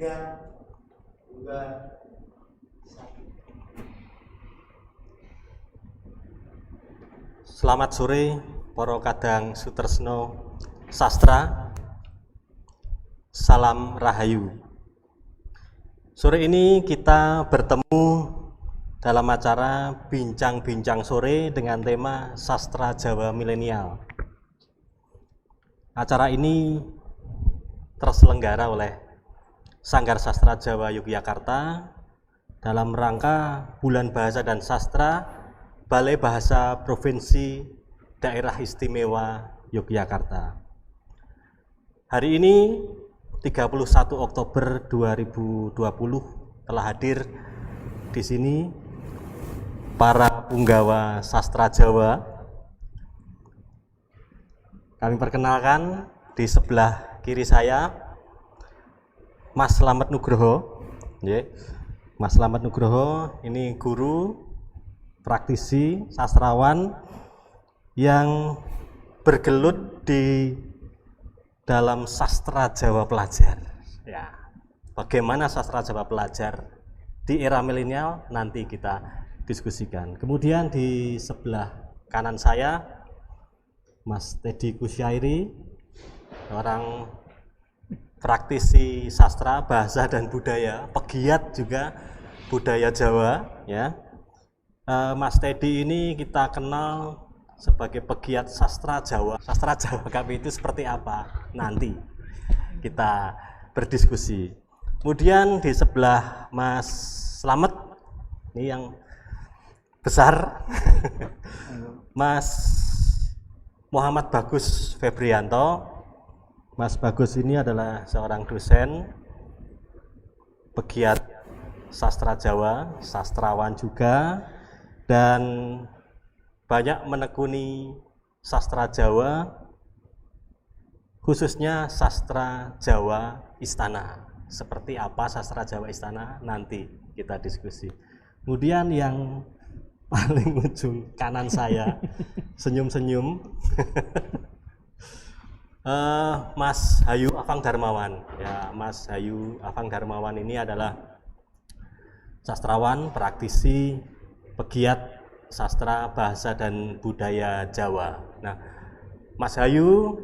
3, 2, 1. Selamat sore para kadang sutresno sastra. Salam Rahayu. Sore ini kita bertemu dalam acara Bincang-Bincang Sore dengan tema Sastra Jawa Milenial. Acara ini terselenggara oleh Sanggar Sastra Jawa Yogyakarta dalam rangka Bulan Bahasa dan Sastra Balai Bahasa Provinsi Daerah Istimewa Yogyakarta. Hari ini 31 Oktober 2020 telah hadir di sini para punggawa sastra Jawa. Kami perkenalkan di sebelah kiri saya Mas Slamet Nugroho. Mas Slamet Nugroho ini guru, praktisi, sastrawan yang bergelut di dalam sastra Jawa pelajar. Ya, bagaimana sastra Jawa pelajar di era milenial nanti kita diskusikan. Kemudian di sebelah kanan saya Mas Teddy Kusyairi, orang praktisi sastra, bahasa dan budaya, pegiat juga budaya Jawa. Ya, Mas Teddy ini kita kenal sebagai pegiat sastra Jawa. Sastra Jawa kami itu seperti apa? Nanti kita berdiskusi. Kemudian di sebelah Mas Slamet, ini yang besar, Mas Muhammad Bagus Febrianto. Mas Bagus ini adalah seorang dosen, pegiat sastra Jawa, sastrawan juga, dan banyak menekuni sastra Jawa, khususnya sastra Jawa Istana. Seperti apa sastra Jawa Istana nanti kita diskusi. Kemudian yang paling ujung kanan saya senyum-senyum Mas Hayu Afang Darmawan. Ya, Mas Hayu Afang Darmawan ini adalah sastrawan, praktisi, pegiat sastra bahasa dan budaya Jawa. Nah, Mas Hayu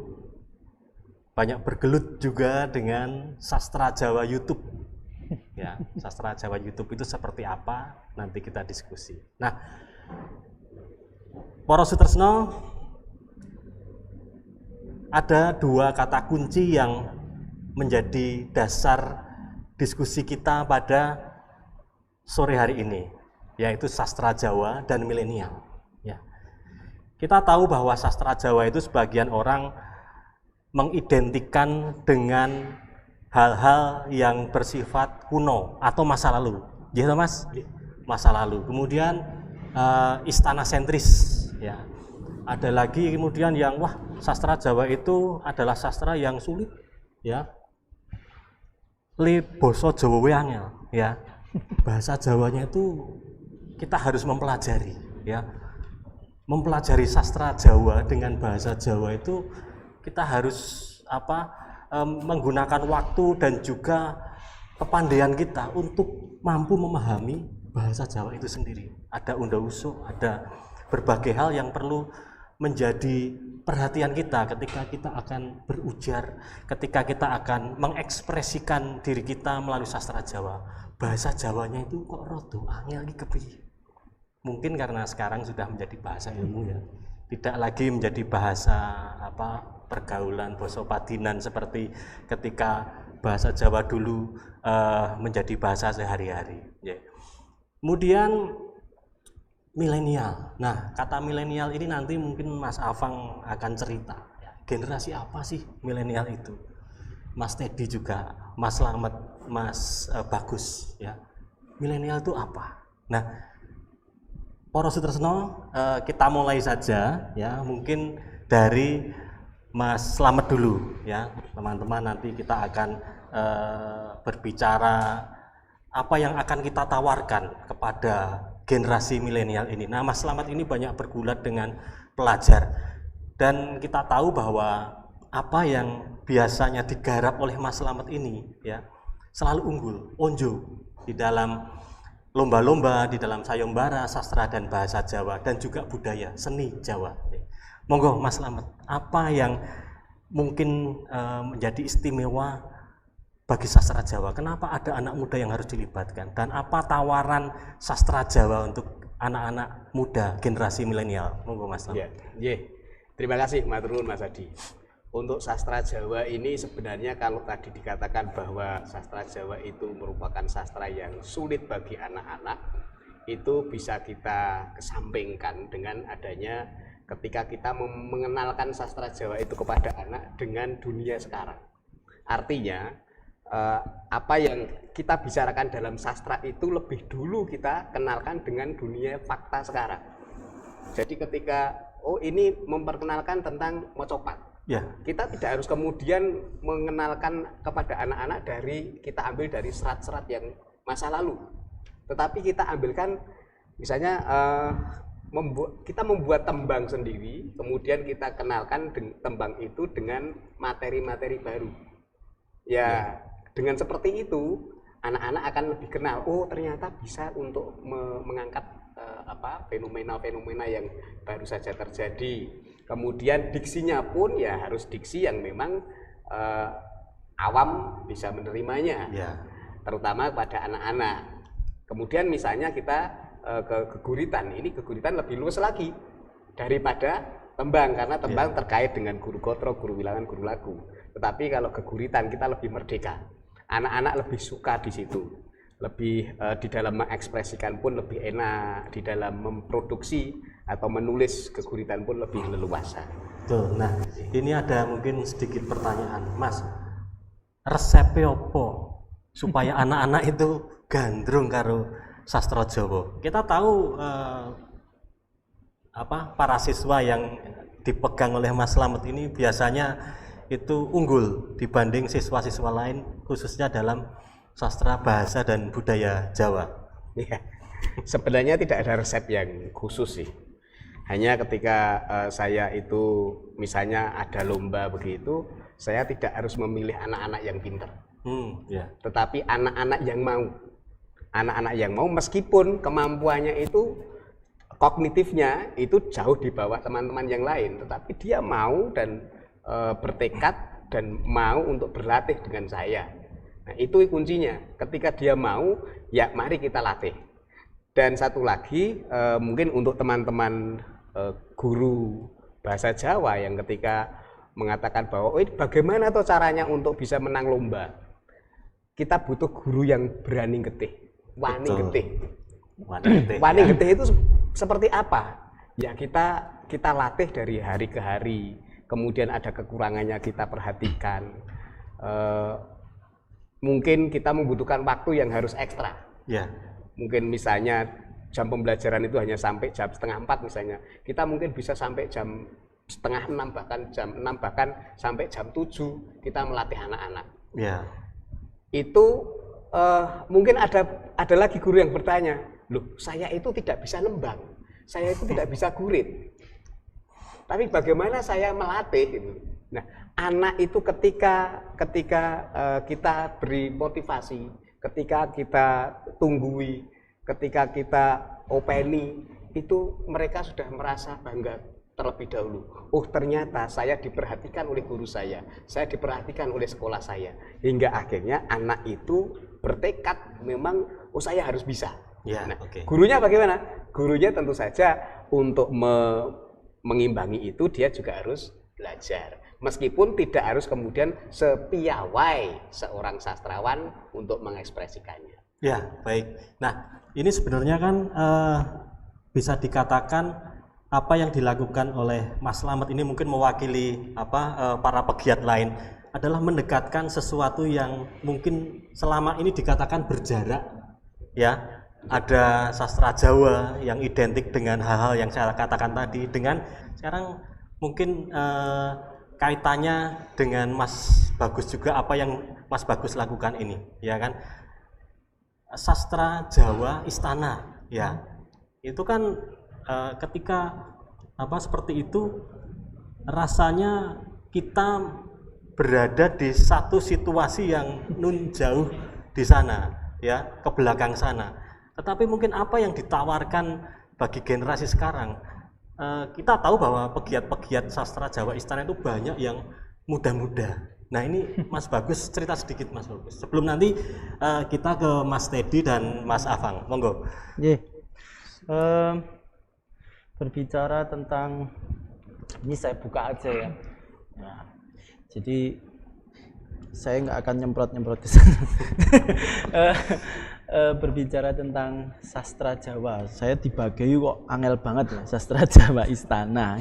banyak bergelut juga dengan sastra Jawa YouTube. Ya, sastra Jawa YouTube itu seperti apa? Nanti kita diskusi. Nah, para sutresno, ada dua kata kunci yang menjadi dasar diskusi kita pada sore hari ini, yaitu sastra Jawa dan milenial. Ya. Kita tahu bahwa sastra Jawa itu sebagian orang mengidentikan dengan hal-hal yang bersifat kuno atau masa lalu. Ya, Mas? Masa lalu. Kemudian istana sentris. Ya. Ada lagi kemudian yang sastra Jawa itu adalah sastra yang sulit. Ya. Li basa Jawa angel. Ya. Bahasa Jawanya itu kita harus mempelajari, ya, mempelajari sastra Jawa dengan bahasa Jawa itu kita harus menggunakan waktu dan juga kepandaian kita untuk mampu memahami bahasa Jawa itu sendiri. Ada unda-usuk, ada berbagai hal yang perlu menjadi perhatian kita ketika kita akan berujar, ketika kita akan mengekspresikan diri kita melalui sastra Jawa. Bahasa Jawanya itu kok rodo angel iki kepiye? Mungkin karena sekarang sudah menjadi bahasa ilmu, ya, tidak lagi menjadi bahasa pergaulan, basa padinan seperti ketika bahasa Jawa dulu menjadi bahasa sehari-hari. Ya. Kemudian milenial. Nah, kata milenial ini nanti mungkin Mas Afang akan cerita. Ya, generasi apa sih milenial itu? Mas Teddy juga, Mas Slamet, Mas Bagus. Ya, milenial itu apa? Nah, para sutresno, kita mulai saja, ya, mungkin dari Mas Slamet dulu, ya, teman-teman. Nanti kita akan berbicara apa yang akan kita tawarkan kepada generasi milenial ini. Nah, Mas Slamet ini banyak bergulat dengan pelajar, dan kita tahu bahwa apa yang biasanya digarap oleh Mas Slamet ini, ya, selalu unggul, onjo di dalam lomba-lomba, di dalam sayembara sastra dan bahasa Jawa dan juga budaya seni Jawa. Monggo Mas Slamet, apa yang mungkin menjadi istimewa bagi sastra Jawa? Kenapa ada anak muda yang harus dilibatkan? Dan apa tawaran sastra Jawa untuk anak-anak muda generasi milenial? Monggo Mas Slamet. Terima kasih matur nuwun Mas Adi. Untuk sastra Jawa ini sebenarnya kalau tadi dikatakan bahwa sastra Jawa itu merupakan sastra yang sulit bagi anak-anak, itu bisa kita kesampingkan dengan adanya ketika kita mengenalkan sastra Jawa itu kepada anak dengan dunia sekarang. Artinya apa yang kita bicarakan dalam sastra itu lebih dulu kita kenalkan dengan dunia fakta sekarang. Jadi ketika ini memperkenalkan tentang mocopat, kita tidak harus kemudian mengenalkan kepada anak-anak kita ambil dari serat-serat yang masa lalu, tetapi kita ambilkan misalnya kita membuat tembang sendiri, kemudian kita kenalkan tembang itu dengan materi-materi baru. Dengan seperti itu anak-anak akan lebih kenal, ternyata bisa untuk mengangkat fenomena-fenomena yang baru saja terjadi. Kemudian diksinya pun harus diksi yang memang awam bisa menerimanya, terutama pada anak-anak. Kemudian misalnya kita ke geguritan, ini geguritan lebih luas lagi daripada tembang, karena tembang terkait dengan guru gotro, guru wilangan, guru lagu. Tetapi kalau geguritan kita lebih merdeka, anak-anak lebih suka di situ, lebih di dalam mengekspresikan pun lebih enak, di dalam memproduksi atau menulis geguritan pun lebih leluasa. Tuh, nah ini ada mungkin sedikit pertanyaan, Mas. Resepnya apa supaya anak-anak itu gandrung karo sastra Jawa? Kita tahu para siswa yang dipegang oleh Mas Slamet ini biasanya itu unggul dibanding siswa-siswa lain, khususnya dalam sastra bahasa dan budaya Jawa. Sebenarnya tidak ada resep yang khusus sih. Hanya ketika saya itu misalnya ada lomba begitu, saya tidak harus memilih anak-anak yang pintar, tetapi anak-anak yang mau. Anak-anak yang mau meskipun kemampuannya itu kognitifnya itu jauh di bawah teman-teman yang lain, tetapi dia mau dan bertekad dan mau untuk berlatih dengan saya. Nah, itu kuncinya. Ketika dia mau, mari kita latih. Dan satu lagi, mungkin untuk teman-teman guru bahasa Jawa yang ketika mengatakan bahwa bagaimana tuh caranya untuk bisa menang lomba, kita butuh guru yang berani getih, wani getih. Wani getih itu seperti apa? Kita latih dari hari ke hari. Kemudian ada kekurangannya kita perhatikan. Mungkin kita membutuhkan waktu yang harus ekstra. Mungkin misalnya jam pembelajaran itu hanya sampai jam 3:30 misalnya. Kita mungkin bisa sampai jam 5:30, bahkan jam 6, bahkan sampai jam 7 kita melatih anak-anak. Itu mungkin ada lagi guru yang bertanya, loh saya itu tidak bisa nembang, saya itu tidak bisa gurit, tapi bagaimana saya melatih gitu. Nah, anak itu ketika kita beri motivasi, ketika kita tunggui, ketika kita openi, itu mereka sudah merasa bangga terlebih dahulu. Ternyata saya diperhatikan oleh guru saya diperhatikan oleh sekolah saya, hingga akhirnya anak itu bertekad memang saya harus bisa. Gurunya bagaimana? Gurunya tentu saja untuk mengimbangi itu dia juga harus belajar. Meskipun tidak harus kemudian sepiawai seorang sastrawan untuk mengekspresikannya. Baik. Nah, ini sebenarnya kan bisa dikatakan apa yang dilakukan oleh Mas Slamet ini mungkin mewakili para pegiat lain adalah mendekatkan sesuatu yang mungkin selama ini dikatakan berjarak. Ada sastra Jawa yang identik dengan hal-hal yang saya katakan tadi, dengan sekarang mungkin kaitannya dengan Mas Bagus juga, apa yang Mas Bagus lakukan ini, sastra Jawa istana, itu kan ketika seperti itu rasanya kita berada di satu situasi yang nun jauh di sana, ya, ke belakang sana. Tetapi mungkin apa yang ditawarkan bagi generasi sekarang, kita tahu bahwa pegiat-pegiat sastra Jawa Istana itu banyak yang muda-muda. Nah ini Mas Bagus cerita sedikit Mas Bagus. Sebelum nanti kita ke Mas Teddy dan Mas Afang, monggo. Berbicara tentang ini saya buka aja ya. Nah, jadi saya nggak akan nyemprot-nyemprot ke sana. Berbicara tentang sastra Jawa, saya dibagai kok angel banget ya sastra Jawa Istana.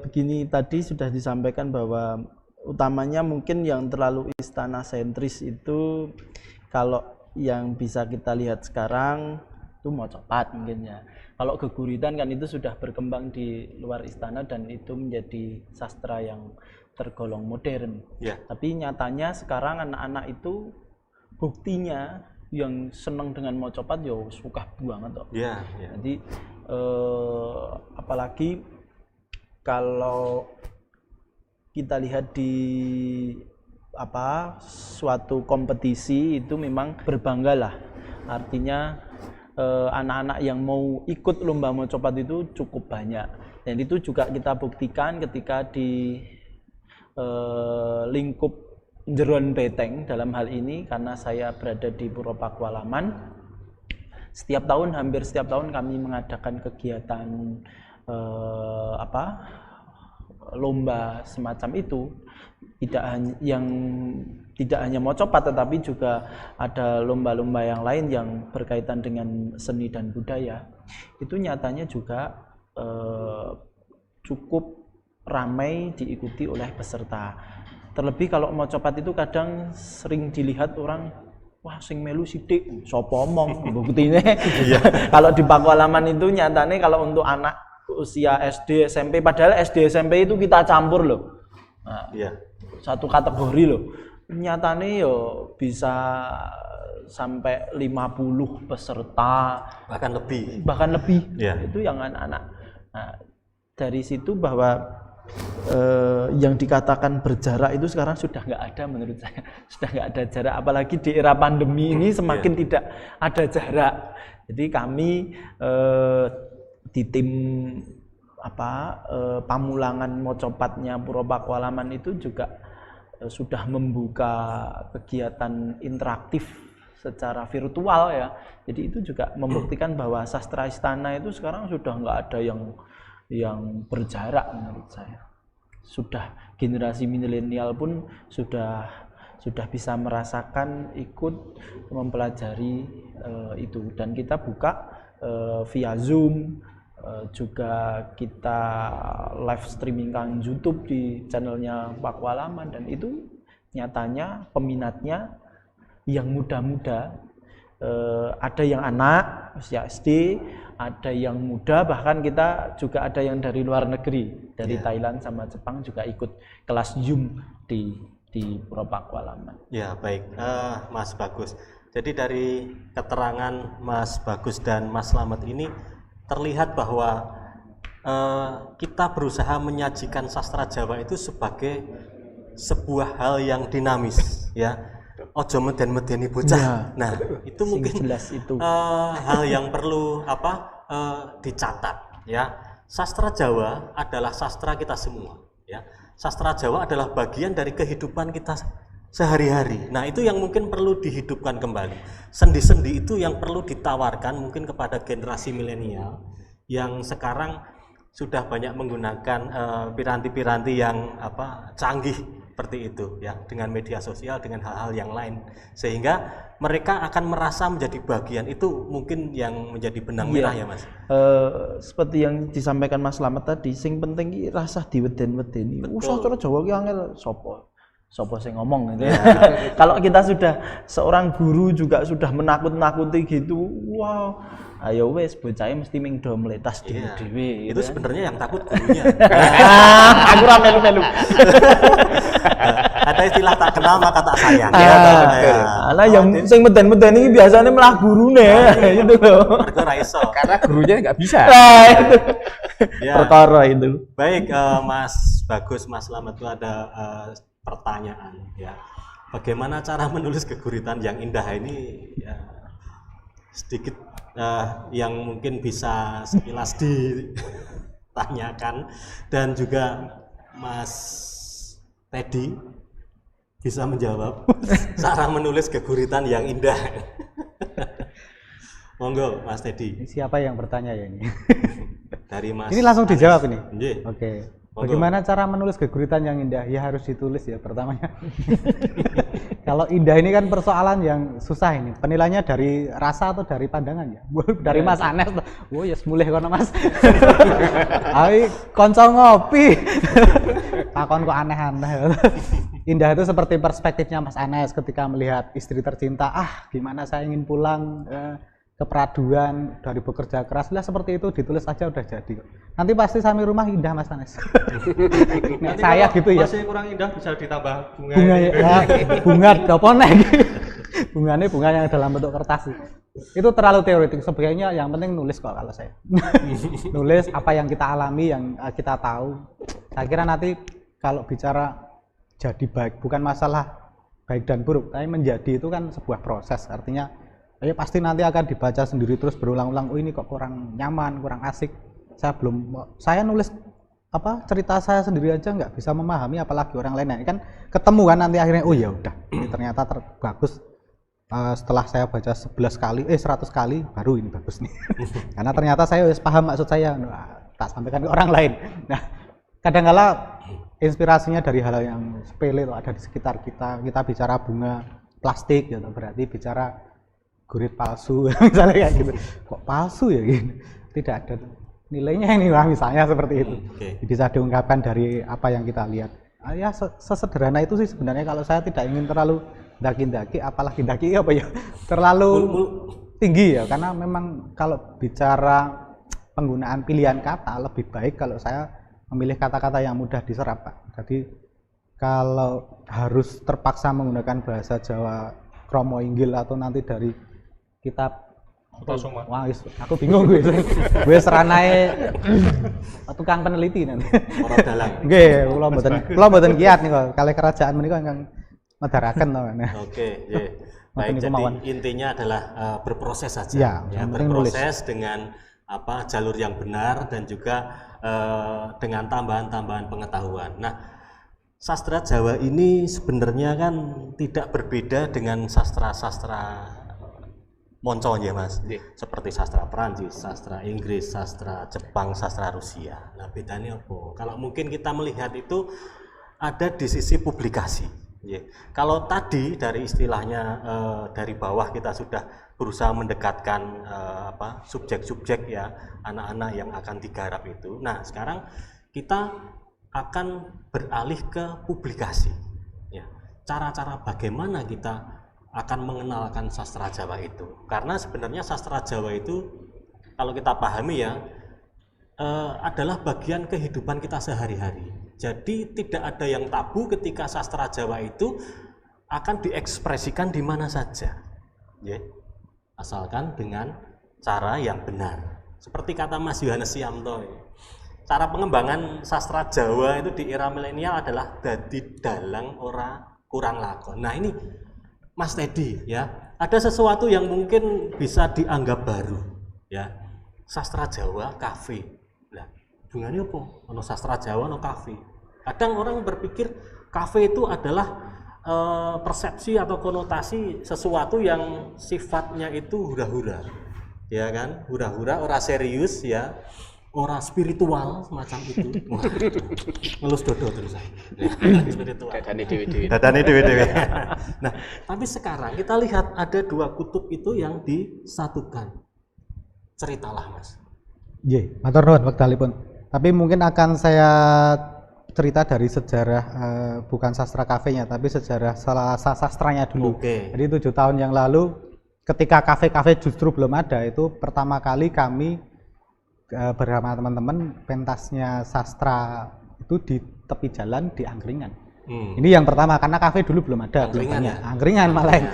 Begini, tadi sudah disampaikan bahwa utamanya mungkin yang terlalu istana sentris itu, kalau yang bisa kita lihat sekarang itu Mocopat mungkin ya. Kalau geguritan kan itu sudah berkembang di luar istana dan itu menjadi sastra yang tergolong modern. Tapi nyatanya sekarang anak-anak itu buktinya yang senang dengan Mocopat ya suka banget kok. Jadi apalagi kalau kita lihat di suatu kompetisi itu memang berbanggalah. Artinya anak-anak yang mau ikut lomba Mocopat itu cukup banyak. Dan itu juga kita buktikan ketika di lingkup Jeron Beteng dalam hal ini, karena saya berada di Puro Pakualaman. Hampir setiap tahun kami mengadakan kegiatan lomba semacam itu. Tidak hanya Mocopat, tetapi juga ada lomba-lomba yang lain yang berkaitan dengan seni dan budaya. Itu nyatanya juga cukup ramai diikuti oleh peserta. Terlebih kalau Mocopat itu kadang sering dilihat orang, wah sing melu sithik, sapa omong, buktine. Kalau di Pakualaman itu nyatanya kalau untuk anak usia SD, SMP, padahal SD, SMP itu kita campur loh. Nah, satu kategori loh. Nyatanya yo bisa sampai 50 peserta, bahkan lebih. Itu yang anak-anak. Nah, dari situ bahwa yang dikatakan berjarak itu sekarang sudah nggak ada, menurut saya sudah nggak ada jarak, apalagi di era pandemi ini semakin tidak ada jarak. Jadi kami di tim Pamulangan Mocopatnya Puro Pakualaman itu juga sudah membuka kegiatan interaktif secara virtual ya. Jadi itu juga membuktikan bahwa sastra istana itu sekarang sudah nggak ada yang berjarak menurut saya. Sudah generasi milenial pun sudah bisa merasakan, ikut mempelajari itu, dan kita buka via Zoom, juga kita live streaming kan YouTube di channelnya Pakualaman, dan itu nyatanya peminatnya yang muda-muda, ada yang anak usia SD, ada yang muda, bahkan kita juga ada yang dari luar negeri, dari Thailand sama Jepang juga ikut kelas Zoom di Puro Pakualaman. Ya baik, Mas Bagus. Jadi dari keterangan Mas Bagus dan Mas Slamet ini terlihat bahwa kita berusaha menyajikan sastra Jawa itu sebagai sebuah hal yang dinamis, ya. Ojo meden-medeni bocah. Nah, itu mungkin jelas itu. Hal yang perlu dicatat, ya. Sastra Jawa adalah sastra kita semua, ya. Sastra Jawa adalah bagian dari kehidupan kita sehari-hari. Nah, itu yang mungkin perlu dihidupkan kembali. Sendi-sendi itu yang perlu ditawarkan mungkin kepada generasi milenial yang sekarang sudah banyak menggunakan piranti-piranti yang canggih seperti itu, ya, dengan media sosial, dengan hal-hal yang lain, sehingga mereka akan merasa menjadi bagian. Itu mungkin yang menjadi benang merah ya Mas. Seperti yang disampaikan Mas Slamet tadi, sing penting ki rasah diweden-wedeni. Sastra Jawa ki angel sapa sing ngomong gitu ya. Kalau kita sudah seorang guru juga sudah menakut-nakuti gitu, wow, ayo wes bocah mesti ming do meletas dhewe. Itu sebenarnya yang takut gurunya. Aku ra melu-melu. Ada istilah tak kenal maka tak sayang. Ala yang sing meden-meden iki biasanya malah gurune gitu loh. Mergo ra iso. Karena gurunya nggak bisa. Perkara itu. Baik, Mas Bagus, Mas Slamet, itu ada pertanyaan, ya. bagaimana cara menulis keguritan yang indah ini ya, sedikit yang mungkin bisa sekilas ditanyakan, dan juga Mas Teddy bisa menjawab cara menulis keguritan yang indah. Monggo Mas Teddy. Siapa yang bertanya ya ini? Dari Mas. Ini langsung dijawab ini. Nggih. Oke. Monggo. Bagaimana cara menulis keguritan yang indah? Ya harus ditulis ya pertamanya. Kalau indah ini kan persoalan yang susah ini. Penilaiannya dari rasa atau dari pandangan ya? Dari Mas Anes. Oh ya semulih kono Mas. Ai konco ngopi. Takon kok aneh-aneh. Indah itu seperti perspektifnya Mas Anes ketika melihat istri tercinta. Ah, gimana saya ingin pulang ke peraduan dari bekerja keras. Lah seperti itu ditulis aja udah jadi. Nanti pasti sampai rumah indah Mas Anes. Nah, saya gitu ya. Masih kurang indah bisa ditambah bunga. Bunga ya, bunga doponek. Bunganya bunga yang dalam bentuk kertas. Itu terlalu teoretik. Sebenarnya yang penting nulis kok kalau saya. Nulis apa yang kita alami, yang kita tahu. Saya kira nanti kalau bicara jadi baik, bukan masalah baik dan buruk, tapi menjadi itu kan sebuah proses. Artinya, ya pasti nanti akan dibaca sendiri terus berulang-ulang. Oh ini kok kurang nyaman, kurang asik. Saya nulis apa cerita saya sendiri aja nggak bisa memahami, apalagi orang lain. Nah, kan ketemu kan nanti akhirnya, oh ya udah, ini ternyata bagus. Setelah saya baca 100 kali baru ini bagus nih. Karena ternyata saya harus paham maksud saya. Nah, tak sampaikan ke orang lain. Nah, kadang-kala inspirasinya dari hal yang sepele loh, ada di sekitar kita. Kita bicara bunga plastik gitu, berarti bicara gurit palsu misalnya kayak gitu. Kok palsu ya gini? Tidak ada nilainya ini lah misalnya seperti itu. Bisa diungkapkan dari apa yang kita lihat. Ya sesederhana itu sih sebenarnya. Kalau saya tidak ingin terlalu daki-daki, apalagi daki apa ya, terlalu tinggi ya, karena memang kalau bicara penggunaan pilihan kata lebih baik kalau saya memilih kata-kata yang mudah diserap, Pak. Jadi kalau harus terpaksa menggunakan bahasa Jawa kromo inggil atau nanti dari kitab wah, aku bingung gue seranae tukang peneliti nanti. Orang dalang. Nggih, kula mboten kiat nih kok kali kerajaan menika ingkang medharaken to. Oke, nggih. Baik, jadi intinya adalah berproses saja. Ya, berproses dengan apa jalur yang benar dan juga dengan tambahan-tambahan pengetahuan. Nah, sastra Jawa ini sebenarnya kan tidak berbeda dengan sastra-sastra monco ya Mas, seperti sastra Perancis, sastra Inggris, sastra Jepang, sastra Rusia. Nah bedanya apa? Kalau mungkin kita melihat itu ada di sisi publikasi. Kalau tadi dari istilahnya dari bawah kita sudah berusaha mendekatkan subjek-subjek ya anak-anak yang akan digarap itu. Nah sekarang kita akan beralih ke publikasi. Ya, cara-cara bagaimana kita akan mengenalkan sastra Jawa itu, karena sebenarnya sastra Jawa itu kalau kita pahami ya adalah bagian kehidupan kita sehari-hari. Jadi tidak ada yang tabu ketika sastra Jawa itu akan diekspresikan di mana saja, ya, asalkan dengan cara yang benar. Seperti kata Mas Yohanes Siamto, cara pengembangan sastra Jawa itu di era milenial adalah dadi dalang ora kurang lakon. Nah ini Mas Teddy ya, ada sesuatu yang mungkin bisa dianggap baru ya, sastra Jawa kafe. Nah, hubungannya apa? Ono sastra Jawa, ono kafe. Kadang orang berpikir kafe itu adalah persepsi atau konotasi sesuatu yang sifatnya itu hura-hura, ya kan? Hura-hura, ora serius ya, ora spiritual semacam itu. Ngelus dodo terus saya. Spiritual. Dadane dewe-dewe. Nah, tapi sekarang kita lihat ada dua kutub itu yang disatukan. Ceritalah Mas. Nggih, matur nuwun wektalipun. Tapi mungkin akan saya cerita dari sejarah bukan sastra kafenya, tapi sejarah sastranya dulu. Jadi 7 tahun yang lalu ketika kafe-kafe justru belum ada, itu pertama kali kami bersama teman-teman pentasnya sastra itu di tepi jalan di Angkringan. Ini yang pertama, karena kafe dulu belum ada, Angkringan malah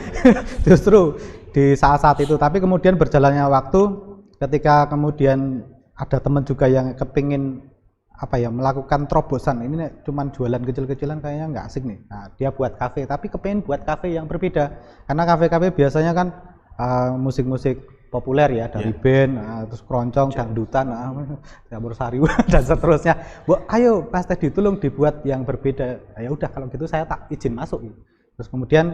justru di saat-saat itu. Tapi kemudian berjalannya waktu, ketika kemudian ada teman juga yang kepingin apa ya, melakukan terobosan. Ini nek cuman jualan kecil-kecilan kayaknya nggak asik nih. Nah, dia buat kafe, tapi kepengen buat kafe yang berbeda. Karena kafe-kafe biasanya kan musik-musik populer ya, dari band, terus keroncong, dangdutan, campur sari dan seterusnya. Bu, ayo Mas Teddy tolong dibuat yang berbeda. Ya udah kalau gitu saya tak izin masuk. Terus kemudian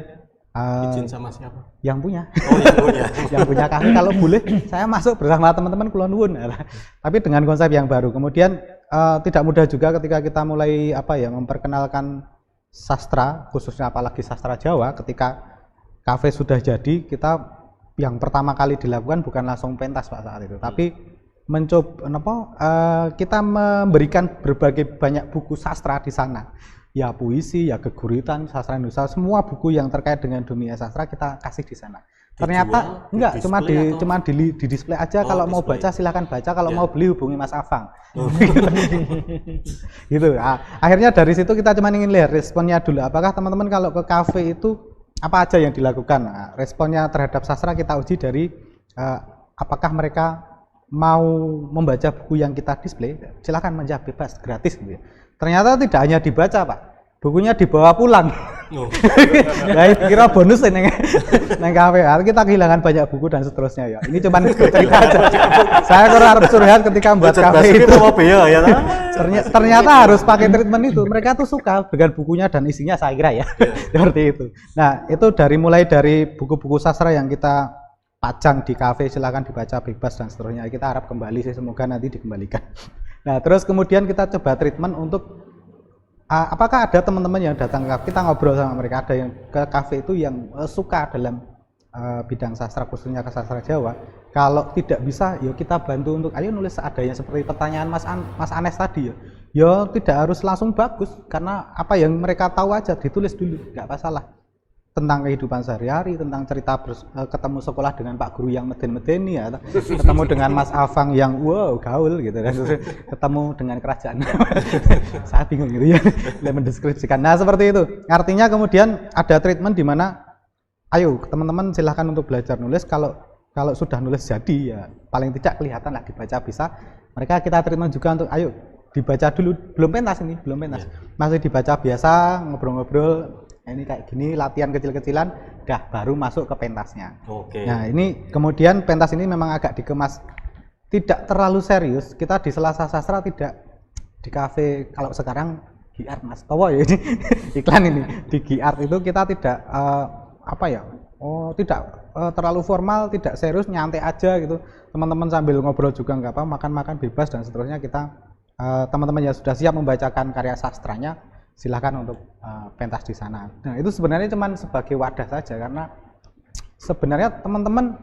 izin sama siapa? Yang punya. Oh, yang punya. Yang punya kafe kalau boleh saya masuk bersama teman-teman kulon nuwun. Tapi dengan konsep yang baru. Kemudian tidak mudah juga ketika kita mulai memperkenalkan sastra, khususnya apalagi sastra Jawa. Ketika kafe sudah jadi, kita yang pertama kali dilakukan bukan langsung pentas Pak saat itu, tapi mencoba kita memberikan berbagai banyak buku sastra di sana. Ya puisi, ya geguritan, sastra Indonesia, semua buku yang terkait dengan dunia sastra kita kasih di sana. Ternyata enggak, cuma di display aja. Kalau mau baca silahkan baca, kalau mau beli hubungi Mas Afang. Gitu. Akhirnya dari situ kita cuma ingin lihat responnya dulu. Apakah teman-teman kalau ke kafe itu apa aja yang dilakukan? Nah, responnya terhadap sastra kita uji dari apakah mereka mau membaca buku yang kita display. Silakan menjawab bebas, gratis gitu ya. Ternyata tidak hanya dibaca Pak, bukunya dibawa pulang. Nah, kira bonus neng kafe. Kita kehilangan banyak buku dan seterusnya ya. Ini cuma cerita aja. Saya kurang curhat ketika membuat kafe itu. Ternyata harus pakai treatment itu. Mereka tuh suka dengan bukunya dan isinya, saya kira ya. Seperti itu. Nah, itu mulai dari buku-buku sastra yang kita pajang di kafe, silakan dibaca bebas dan seterusnya. Kita harap kembali sih, semoga nanti dikembalikan. Nah, terus kemudian kita coba treatment untuk apakah ada teman-teman yang datang ke kafe, kita ngobrol sama mereka, ada yang ke kafe itu yang suka dalam bidang sastra, khususnya ke sastra Jawa. Kalau tidak bisa, ya kita bantu untuk ayo nulis seadanya seperti pertanyaan Mas Anes tadi ya. Ya tidak harus langsung bagus, karena apa yang mereka tahu aja ditulis dulu, nggak masalah. Tentang kehidupan sehari-hari, tentang cerita ketemu sekolah dengan Pak Guru yang meden-medeni ya, ketemu dengan Mas Afang yang wow gaul gitu, dan ketemu dengan kerajaan. Saya bingung gitu ya, mendeskripsikan. Nah seperti itu. Artinya kemudian ada treatment di mana, ayo teman-teman silahkan untuk belajar nulis. Kalau sudah nulis jadi ya paling tidak kelihatan lah dibaca bisa. Mereka kita treatment juga untuk ayo dibaca dulu, belum pentas ini, belum pentas, masih dibaca biasa, ngobrol-ngobrol. Ini kayak gini, latihan kecil-kecilan, baru masuk ke pentasnya. Nah ini kemudian pentas ini memang agak dikemas, tidak terlalu serius. Kita di Selasa Sastra tidak di kafe, kalau sekarang Giart Mas Towo ya ini iklan ini, di Giart itu kita tidak tidak terlalu formal, tidak serius, nyantai aja gitu. Teman-teman sambil ngobrol juga nggak apa, makan-makan bebas dan seterusnya. Kita teman-teman yang sudah siap membacakan karya sastranya, silahkan untuk pentas di sana. Nah itu sebenarnya cuma sebagai wadah saja, karena sebenarnya teman-teman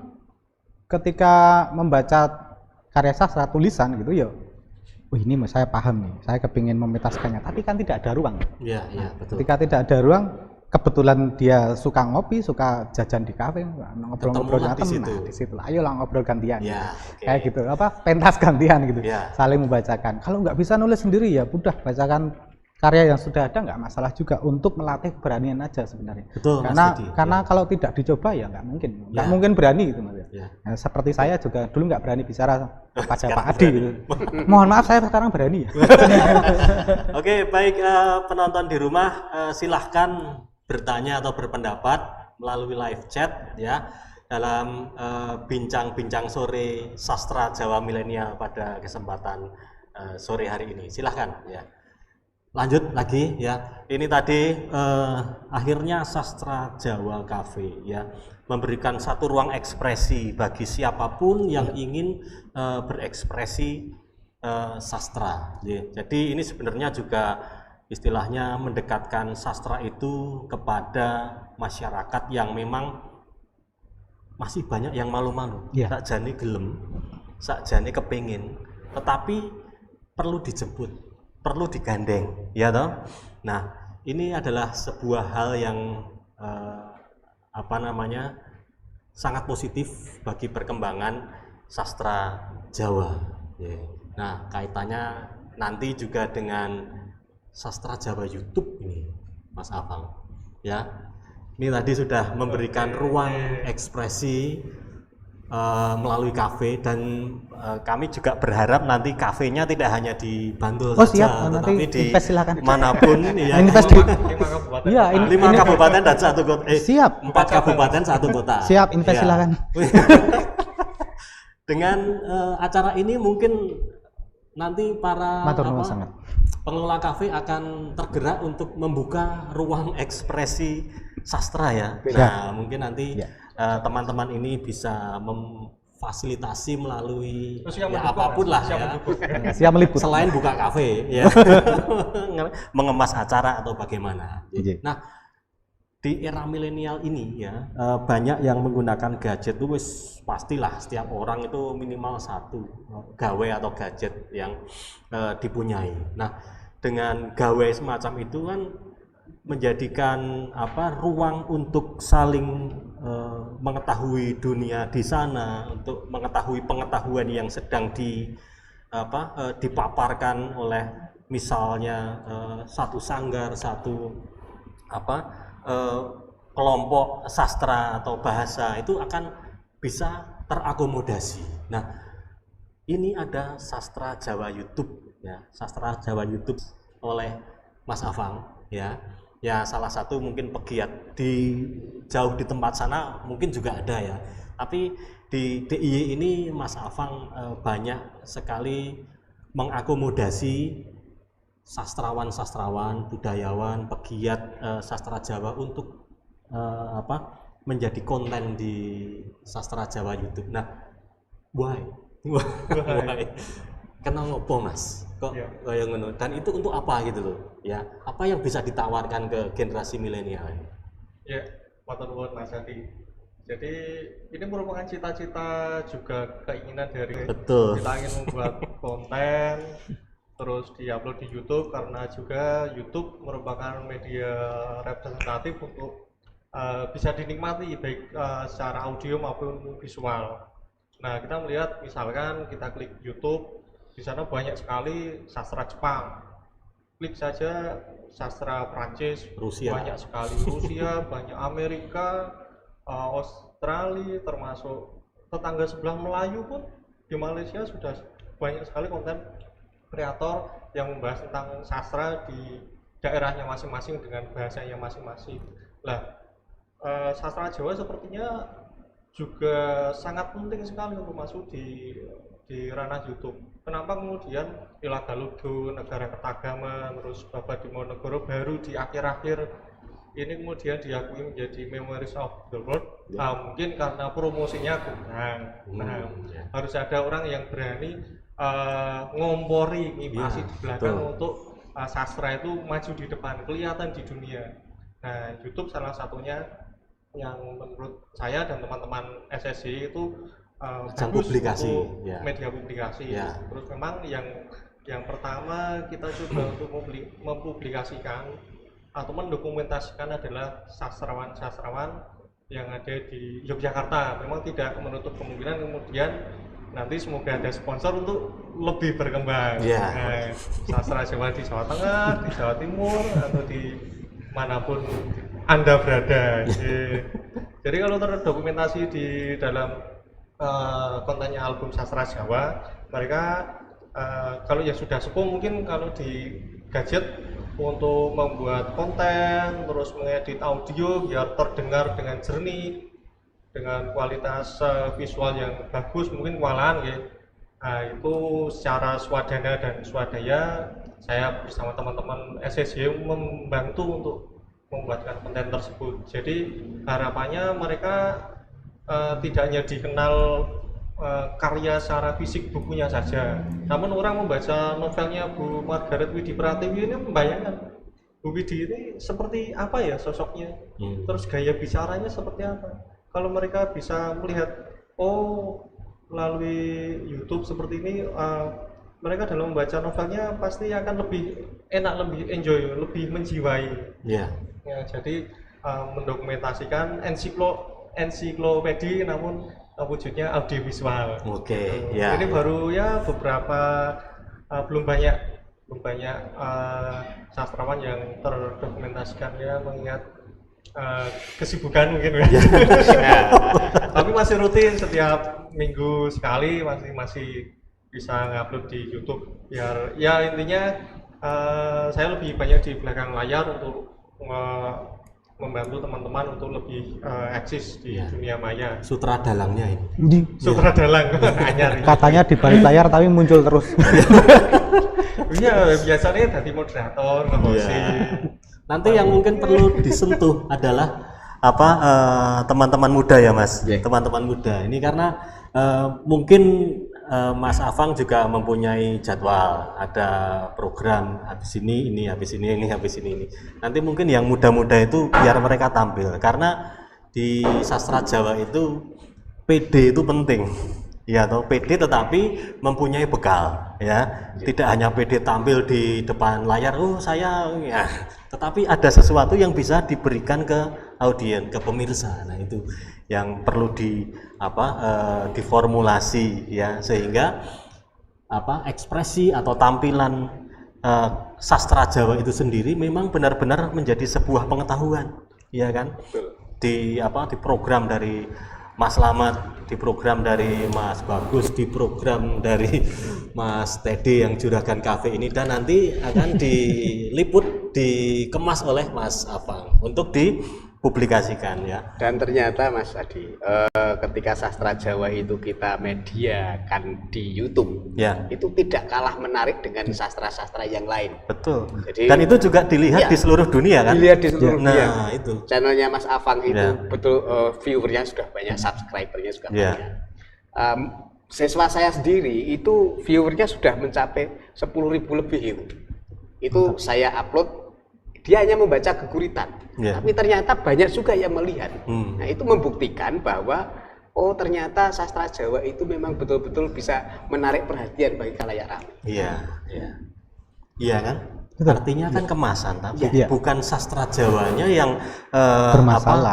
ketika membaca karya sastra tulisan gitu ya, ini saya paham nih, saya kepingin memetaskannya, tapi kan tidak ada ruang. Iya, betul. Ketika tidak ada ruang, kebetulan dia suka ngopi, suka jajan di kafe, ngobrol-ngobrol dengan teman, di situ ayo lah ngobrol gantian. Kayak gitu, pentas gantian gitu, saling membacakan. Kalau nggak bisa nulis sendiri ya udah bacakan karya yang sudah ada, nggak masalah juga, untuk melatih keberanian aja sebenarnya. Betul, karena kalau tidak dicoba ya nggak mungkin berani gitu Mas. Nah, seperti saya juga dulu nggak berani bicara pada Pak Adi gitu. Mohon maaf saya sekarang berani ya. Oke, baik, penonton di rumah silahkan bertanya atau berpendapat melalui live chat ya dalam bincang-bincang sore sastra Jawa milenial pada kesempatan sore hari ini. Silahkan ya. Lanjut lagi ya, ini tadi akhirnya Sastra Jawa Cafe ya memberikan satu ruang ekspresi bagi siapapun yang ingin berekspresi sastra ya. Jadi ini sebenarnya juga istilahnya mendekatkan sastra itu kepada masyarakat yang memang masih banyak yang malu-malu, sakjane gelem, sakjane kepingin, tetapi perlu dijemput, perlu digandeng, ya toh. Nah, ini adalah sebuah hal yang sangat positif bagi perkembangan sastra Jawa. Nah, kaitannya nanti juga dengan sastra Jawa YouTube ini, Mas Afang. Ya, ini tadi sudah memberikan ruang ekspresi melalui kafe, dan kami juga berharap nanti kafenya tidak hanya di Bantul Oh, saja, siap. Nanti tetapi di invest silakan. manapun ya. Invest di 5 kabupaten. Iya, ini 5 kabupaten dan 1 kota. siap. 4 kabupaten 1 kota. Siap, invest Ya. silakan. Dengan acara ini mungkin nanti para Matur nuwun sangat. pengelola kafe akan tergerak untuk membuka ruang ekspresi sastra ya. Nah, mungkin nanti Ya. teman-teman ini bisa memfasilitasi melalui Terus yang ya mendukung, apapun lah siap ya. mendukung. Siap meliput. Selain buka kafe ya. Mengemas acara atau bagaimana. Iya. Nah, di era milenial ini ya, banyak yang menggunakan gadget itu wis pastilah setiap orang itu minimal 1 gawe atau gadget yang dipunyai. Nah, dengan gawe semacam itu kan menjadikan ruang untuk saling mengetahui dunia di sana, untuk mengetahui pengetahuan yang sedang dipaparkan oleh misalnya satu sanggar, satu kelompok sastra atau bahasa, itu akan bisa terakomodasi. Nah, ini ada sastra Jawa YouTube ya, sastra Jawa YouTube oleh Mas Afang ya. Ya, salah satu mungkin pegiat jauh di tempat sana mungkin juga ada ya. Tapi di DIY ini Mas Afang banyak sekali mengakomodasi sastrawan-sastrawan, budayawan, pegiat sastra Jawa untuk menjadi konten di sastra Jawa YouTube. Nah, why? Kenal ngopo Mas? Kok kayak ngono? Dan itu untuk apa gitu loh? Ya, apa yang bisa ditawarkan ke generasi milenial ini? Ya, matur nuwun Mas Adi. Jadi ini merupakan cita-cita juga keinginan dari Betul. kita ingin membuat konten terus diupload di YouTube, karena juga YouTube merupakan media representatif untuk bisa dinikmati baik secara audio maupun visual. Nah, kita melihat misalkan kita klik YouTube, di sana banyak sekali sastra Jepang. Klik saja sastra Prancis, Rusia. banyak sekali Rusia, banyak Amerika, Australia, termasuk tetangga sebelah Melayu pun di Malaysia sudah banyak sekali konten kreator yang membahas tentang sastra di daerahnya masing-masing dengan bahasanya masing-masing. Nah, sastra Jawa sepertinya juga sangat penting sekali untuk masuk di ranah YouTube. Kenapa kemudian Ilaga Ludo, Negara Ketagaman, terus Babat Dimonegoro baru di akhir-akhir ini kemudian diakui menjadi Memories of the World? Mungkin karena promosinya kurang. Harus ada orang yang berani ngompori, ngipasi di belakang untuk sastra itu maju di depan, kelihatan di dunia. Nah, YouTube salah satunya yang menurut saya dan teman-teman SSC itu bagus publikasi, untuk ya. media publikasi. Ya. Terus memang yang pertama kita coba untuk mempublikasikan atau mendokumentasikan adalah sastrawan-sastrawan yang ada di Yogyakarta. Memang tidak menutup kemungkinan kemudian nanti semoga ada sponsor untuk lebih berkembang. Ya. Nah, sastra Jawa di Jawa Tengah, di Jawa Timur, atau di manapun Anda berada. Jadi kalau terdokumentasi di dalam kontennya album sastra Jawa, mereka kalau yang sudah sepuh mungkin kalau di gadget untuk membuat konten, terus mengedit audio biar terdengar dengan jernih, dengan kualitas visual yang bagus, mungkin kewalahan ya. Nah, itu secara swadana dan swadaya saya bersama teman-teman SSY membantu untuk membuatkan konten tersebut. Jadi harapannya mereka tidak hanya dikenal karya secara fisik bukunya saja, namun orang membaca novelnya Bu Margaret Widhi Pratiwi ini membayangkan Bu Widhi ini seperti apa ya sosoknya, terus gaya bicaranya seperti apa. Kalau mereka bisa melihat, oh melalui YouTube seperti ini, mereka dalam membaca novelnya pasti akan lebih enak, lebih enjoy, lebih menjiwai. Ya. Ya, jadi mendokumentasikan ensiklopedi namun wujudnya audiovisual. Oke, ya. Ini baru ya beberapa belum banyak sastrawan yang terdokumentasikan ya, mengingat kesibukan mungkin ya. Tapi masih rutin setiap minggu sekali masih bisa ngupload di YouTube biar ya intinya saya lebih banyak di belakang layar untuk membantu teman-teman untuk lebih eksis di dunia maya. Sutradalangnya ini. Sutradalang anyar. Katanya di balik layar tapi muncul terus. Iya, biasanya jadi moderator, nge-hosting. Nanti yang mungkin perlu disentuh adalah teman-teman muda ya Mas, teman-teman muda ini karena mungkin Mas Afang juga mempunyai jadwal, ada program habis ini, habis ini. Nanti mungkin yang muda-muda itu biar mereka tampil karena di sastra Jawa itu PD itu penting. Ya, atau PD tetapi mempunyai bekal ya. Tidak hanya PD tampil di depan layar, saya ya, tetapi ada sesuatu yang bisa diberikan ke audien, ke pemirsa. Nah, itu yang perlu diformulasi ya sehingga ekspresi atau tampilan sastra Jawa itu sendiri memang benar-benar menjadi sebuah pengetahuan, ya kan? Di program dari Mas Slamet, di program dari Mas Bagus, di program dari Mas Teddy yang Juragan Cafe ini, dan nanti akan diliput, dikemas oleh Mas Afang untuk dipublikasikan ya. Dan ternyata Mas Adi, ketika sastra Jawa itu kita mediakan di YouTube, itu tidak kalah menarik dengan sastra-sastra yang lain. Betul. Jadi, dan itu juga dilihat di seluruh dunia kan? Dilihat di seluruh dunia. Nah, itu. Channelnya Mas Afang itu betul viewernya sudah banyak, subscribernya juga banyak. Siswa saya sendiri itu viewernya sudah mencapai 10.000 lebih itu saya upload. Dia hanya membaca geguritan, tapi ternyata banyak juga yang melihat. Nah, itu membuktikan bahwa ternyata sastra Jawa itu memang betul-betul bisa menarik perhatian bagi khalayak ramai. Iya kan? Artinya kan kemasan, tapi bukan sastra Jawanya yang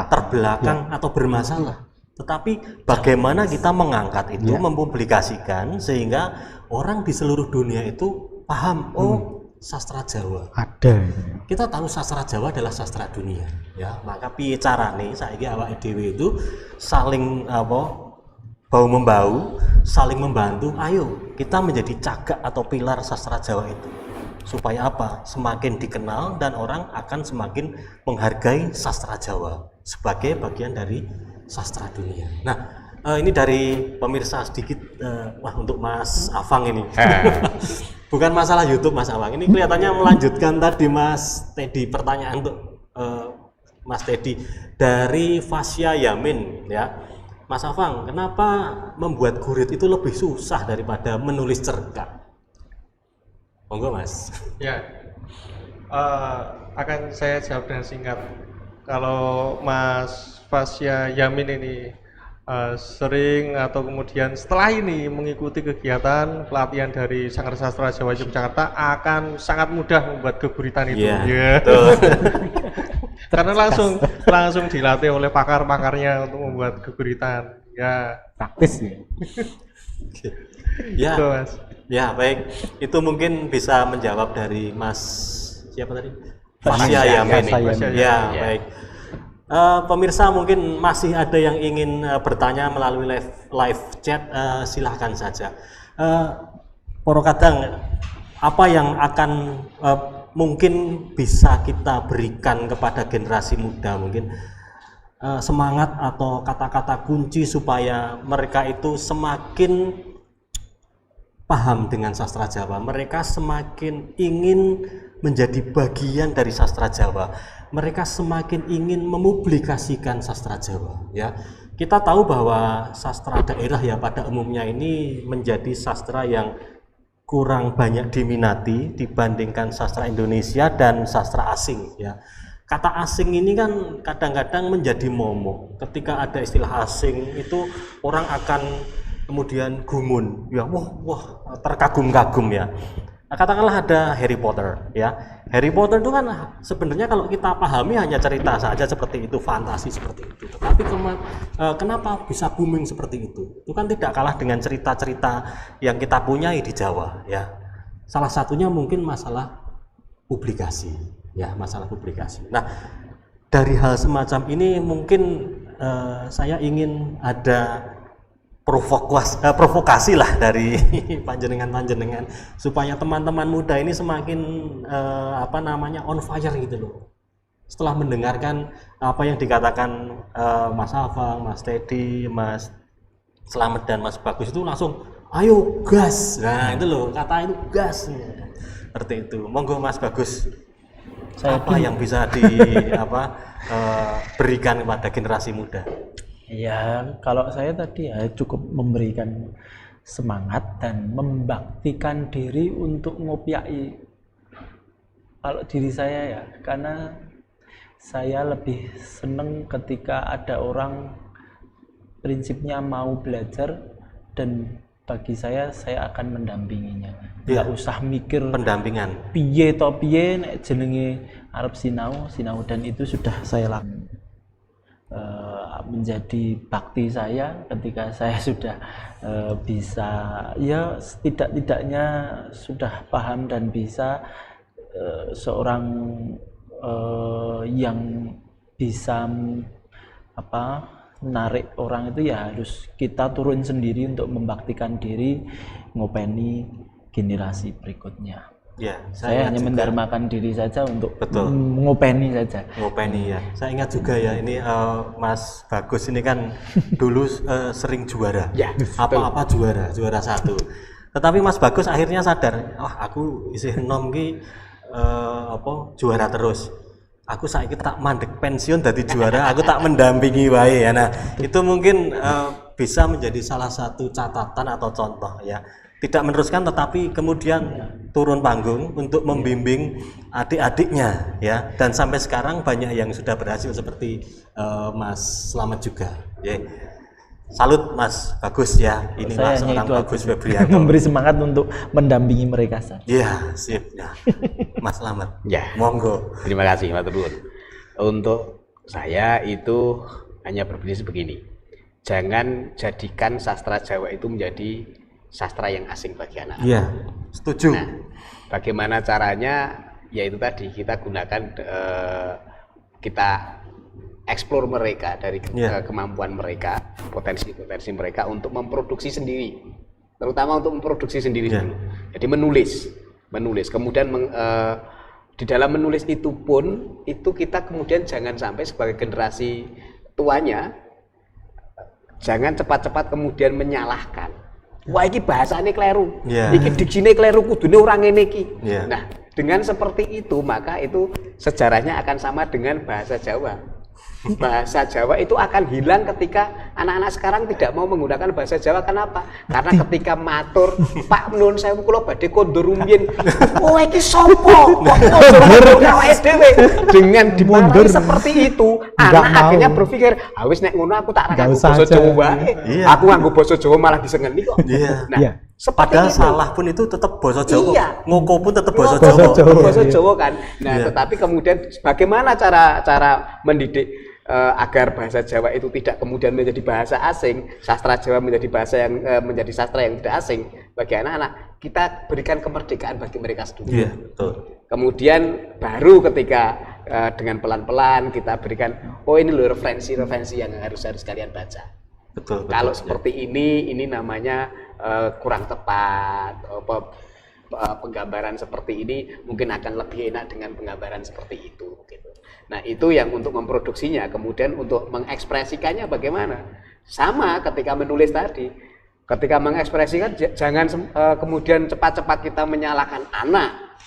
terbelakang atau bermasalah. Tetapi bagaimana kita mengangkat itu, mempublikasikan sehingga orang di seluruh dunia itu paham, sastra Jawa ada. Kita tahu sastra Jawa adalah sastra dunia, ya. Maka piye carane saiki awake dhewe itu saling bahu membau, saling membantu. Ayo kita menjadi cagak atau pilar sastra Jawa itu. Supaya apa? Semakin dikenal dan orang akan semakin menghargai sastra Jawa sebagai bagian dari sastra dunia. Nah, ini dari pemirsa sedikit untuk Mas Afang ini. Bukan masalah YouTube Mas Afang. Ini kelihatannya melanjutkan tadi Mas Teddy, pertanyaan untuk Mas Teddy dari Fasya Yamin ya. Mas Afang, kenapa membuat gurit itu lebih susah daripada menulis cerita? Monggo Mas. Ya, akan saya jawab dengan singkat. Kalau Mas Fasya Yamin ini sering atau kemudian setelah ini mengikuti kegiatan pelatihan dari Sanggar Sastra Jawa Yogyakarta akan sangat mudah membuat geguritan itu. Karena langsung dilatih oleh pakar-pakarnya untuk membuat geguritan. Ya, praktis ya. Ya, itu, Mas. Ya baik. Itu mungkin bisa menjawab dari Mas siapa tadi? Fasya Yamin. Ya, baik. Pemirsa mungkin masih ada yang ingin bertanya melalui live chat, silahkan saja. Poro kadang apa yang akan mungkin bisa kita berikan kepada generasi muda, mungkin semangat atau kata-kata kunci supaya mereka itu semakin paham dengan sastra Jawa, mereka semakin ingin menjadi bagian dari sastra Jawa, mereka semakin ingin mempublikasikan sastra Jawa ya. Kita tahu bahwa sastra daerah ya pada umumnya ini menjadi sastra yang kurang banyak diminati dibandingkan sastra Indonesia dan sastra asing ya. Kata asing ini kan kadang-kadang menjadi momok. Ketika ada istilah asing itu orang akan kemudian gumun ya, wah terkagum-kagum ya. Katakanlah ada Harry Potter ya. Harry Potter itu kan sebenarnya kalau kita pahami hanya cerita saja seperti itu, fantasi seperti itu. Tetapi kenapa bisa booming seperti itu? Itu kan tidak kalah dengan cerita-cerita yang kita punyai di Jawa ya. Salah satunya mungkin masalah publikasi ya, masalah publikasi. Nah, dari hal semacam ini mungkin saya ingin ada provokasi lah dari panjenengan supaya teman-teman muda ini semakin on fire gitu loh. Setelah mendengarkan apa yang dikatakan Mas Afang, Mas Teddy, Mas Slamet dan Mas Bagus itu langsung ayo gas. Nah, itu loh, kata itu gas. Seperti itu. Monggo Mas Bagus. Apa yang bisa berikan kepada generasi muda? Ya, kalau saya tadi ya cukup memberikan semangat dan membaktikan diri untuk ngopiai kalau diri saya ya, karena saya lebih seneng ketika ada orang prinsipnya mau belajar dan bagi saya akan mendampinginya. Nggak usah mikir pendampingan. Piye to piye nek jenenge arep sinau dan itu sudah saya lakukan. Menjadi bakti saya ketika saya sudah bisa ya setidak-tidaknya sudah paham dan bisa seorang yang bisa menarik orang itu ya harus kita turun sendiri untuk membaktikan diri ngopeni generasi berikutnya. Ya, saya hanya mendarmakan diri saja untuk ngopeni saja. Ngopeni ya. Saya ingat juga ya ini Mas Bagus ini kan dulu sering juara. Ya, apa-apa juara satu. Tetapi Mas Bagus akhirnya sadar, aku isih enom ki juara terus. Aku saiki tak mandek pensiun dari juara, aku tak mendampingi wae ya. Nah, itu mungkin bisa menjadi salah satu catatan atau contoh ya. Tidak meneruskan tetapi kemudian turun panggung untuk membimbing adik-adiknya ya, dan sampai sekarang banyak yang sudah berhasil seperti Mas Slamet juga ya. Salut Mas Bagus ya, inilah seorang Bagus Febrianto. Memberi semangat untuk mendampingi mereka saja. Iya, sip ya. Mas Slamet. Ya. Monggo. Terima kasih Mas Turun. Untuk saya itu hanya berprinsip begini. Jangan jadikan sastra Jawa itu menjadi sastra yang asing bagi anak-anak. Iya, setuju. Nah, bagaimana caranya? Yaitu tadi kita gunakan, kita eksplor mereka dari kemampuan mereka, potensi-potensi mereka untuk memproduksi sendiri, terutama untuk memproduksi sendiri dulu. Jadi menulis. Kemudian di dalam menulis itu pun itu kita kemudian jangan sampai sebagai generasi tuanya, jangan cepat-cepat kemudian menyalahkan. Wah, ini bahasanya keliru, ini diksinya keliru, kudune orang ngene iki. Nah, dengan seperti itu maka itu sejarahnya akan sama dengan bahasa Jawa. Bahasa Jawa itu akan hilang ketika anak-anak sekarang tidak mau menggunakan bahasa Jawa. Kenapa? Karena ketika matur, Pak Nun sewu kula badhe kondur rumiyin. Oh, iki sapa? Kok kondur awake dhewe? Dengan dimarahi seperti itu, anak akhirnya berpikir, wis nek ngono aku tak nganggo basa Jawa wae. Aku nganggo basa Jawa malah disengeni kok. Nah, padahal itu. Salah pun itu tetap bahasa Jawa. Ngoko pun tetap bahasa Jawa. Bahasa Jawa kan. Nah, tetapi kemudian bagaimana cara mendidik agar bahasa Jawa itu tidak kemudian menjadi bahasa asing, sastra Jawa menjadi bahasa yang menjadi sastra yang tidak asing bagi anak-anak. Kita berikan kemerdekaan bagi mereka sendiri. Betul. Kemudian baru ketika dengan pelan-pelan kita berikan, ini loh referensi yang harus kalian baca. Betul. Kalau seperti ini namanya kurang tepat. Penggambaran seperti ini mungkin akan lebih enak dengan penggambaran seperti itu gitu. Nah, itu yang untuk memproduksinya. Kemudian untuk mengekspresikannya bagaimana? Sama ketika menulis tadi. Ketika mengekspresikan jangan kemudian cepat-cepat kita menyalahkan anak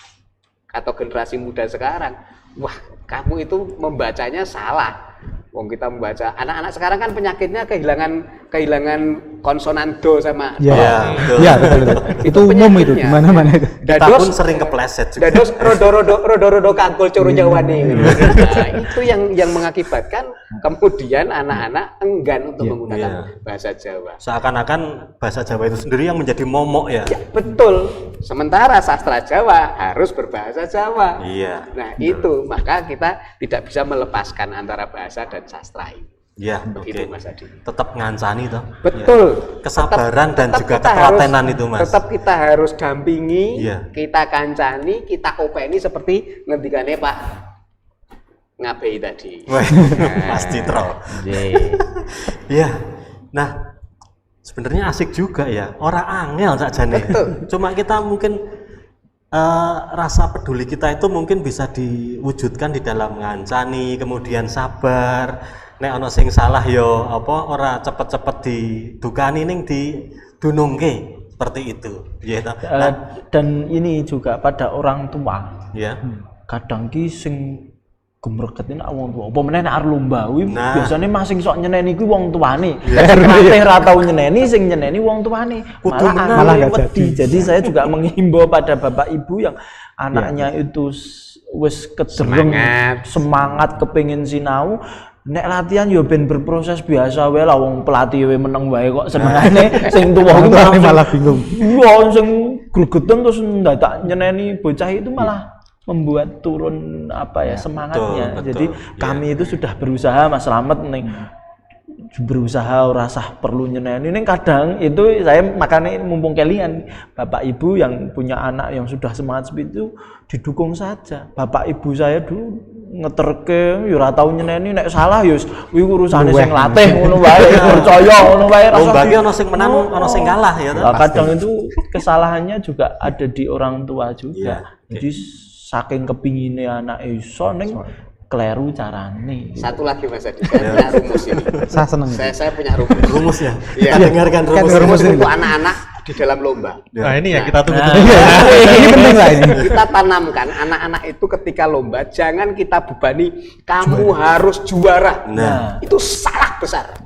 atau generasi muda sekarang. Wah, kamu itu membacanya salah. Wong kita membaca, anak-anak sekarang kan penyakitnya kehilangan konsonan do sama do. Iya, betul. Itu umum itu di mana-mana itu. Kita pun sering kepleset juga. Dados rodo kangkul curu Jawane. Nah, itu yang mengakibatkan kemudian anak-anak enggan untuk menggunakan bahasa Jawa. Seakan-akan bahasa Jawa itu sendiri yang menjadi momok ya. Betul. Sementara sastra Jawa harus berbahasa Jawa. Iya. Nah, itu maka kita tidak bisa melepaskan antara bahasa dan sastra ini. Iya, begitu Mas Adi. Tetap ngancani toh. Betul. Ya. Kesabaran dan juga ketelatenan itu Mas. Tetap kita harus dampingi, kita kancani, kita openi seperti ngendikane Pak ngabehi tadi. Mas Citro. Iya. Nah, sebenarnya asik juga ya. Orang angel sakjane. Cuma kita mungkin rasa peduli kita itu mungkin bisa diwujudkan di dalam ngancani, kemudian sabar. Nek ana sing salah yo apa ora cepet-cepet didukani ning didunungke seperti itu. Ya ta. Dan ini juga pada orang tua. Ya. Kadang ki sing gemregetin wong tua. Apa meneh nek arep lomba kuwi biasane masing sok nyeneni kuwi wong tuane. Nek ra tau nyeneni sing nyeneni wong tuane. Malah enggak jadi. Jadi saya juga menghimbau pada bapak ibu yang anaknya itu wis kedereng semangat kepengin sinau. Nek latihan yo ben berproses biasa wae lah wong pelatih wae meneng wae kok senengane sing tuwa kuwi malah bingung. Iya sing gregeten terus ndadak nyeneni bocah itu malah membuat turun apa ya semangatnya. Betul, jadi kami itu sudah berusaha Mas Slamet nih berusaha rasa perlu nyeneni ini kadang itu saya makanya mumpung kalian bapak ibu yang punya anak yang sudah semangat seperti itu didukung saja. Bapak ibu saya dulu ngeterke yo ora tau nyeneni nek salah yo kuwi urusane sing latih ngono wae percaya ngono wae rasa lomba ki ono sing menang ono sing kalah ya kadang itu kesalahannya juga ada di orang tua juga. Jadi saking kepingine anak iso ning kleru carane. Satu lagi Mas Adi, saya punya rumus ini. Saya seneng. Saya punya rumus. Rumus ya. Iya. Dengarkan rumus untuk anak-anak di dalam lomba. Nah, ini ya kita tunggu. Ini penting lah ini. Kita tanamkan anak-anak itu ketika lomba jangan kita bebani kamu harus juara. Nah, itu salah besar.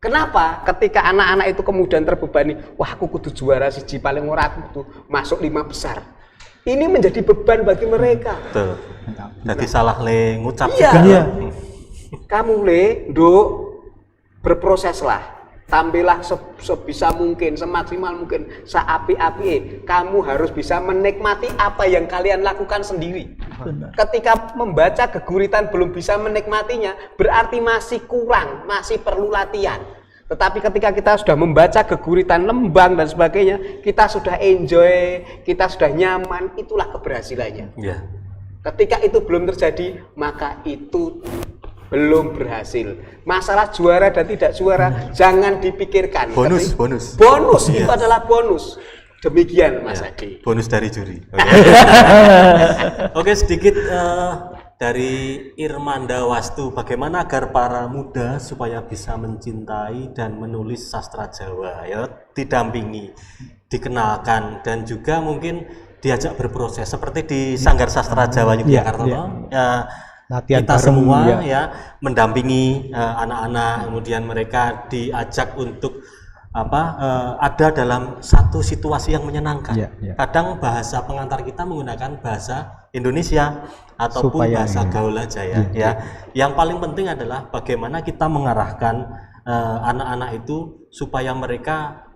Kenapa? Ketika anak-anak itu kemudian terbebani, wah aku kudu juara siji paling ora aku kudu masuk 5 besar. Ini menjadi beban bagi mereka. Betul. Jadi salah le ngucap iya. juga. Iya. Kamu le, nduk, berproseslah. Tampillah sebisa mungkin, semaksimal mungkin, seapi-api. Kamu harus bisa menikmati apa yang kalian lakukan sendiri. Benar. Ketika membaca geguritan belum bisa menikmatinya, berarti masih kurang, masih perlu latihan. Tetapi ketika kita sudah membaca geguritan lembang dan sebagainya, kita sudah enjoy, kita sudah nyaman, itulah keberhasilannya. Iya. Ketika itu belum terjadi, maka itu belum berhasil. Masalah juara dan tidak juara jangan dipikirkan. Bonus. Bonus itu adalah bonus. Demikian Mas Adi. Bonus dari juri. Oke, sedikit dari Irmanda Wastu, bagaimana agar para muda supaya bisa mencintai dan menulis sastra Jawa, ya, didampingi, dikenalkan, dan juga mungkin diajak berproses seperti di Sanggar Sastra Jawa Yogyakarta. Ya, kita semua ya mendampingi anak-anak, kemudian mereka diajak untuk ada dalam satu situasi yang menyenangkan. Kadang bahasa pengantar kita menggunakan bahasa Indonesia ataupun bahasa gaul aja ya. Yang paling penting adalah bagaimana kita mengarahkan anak-anak itu supaya mereka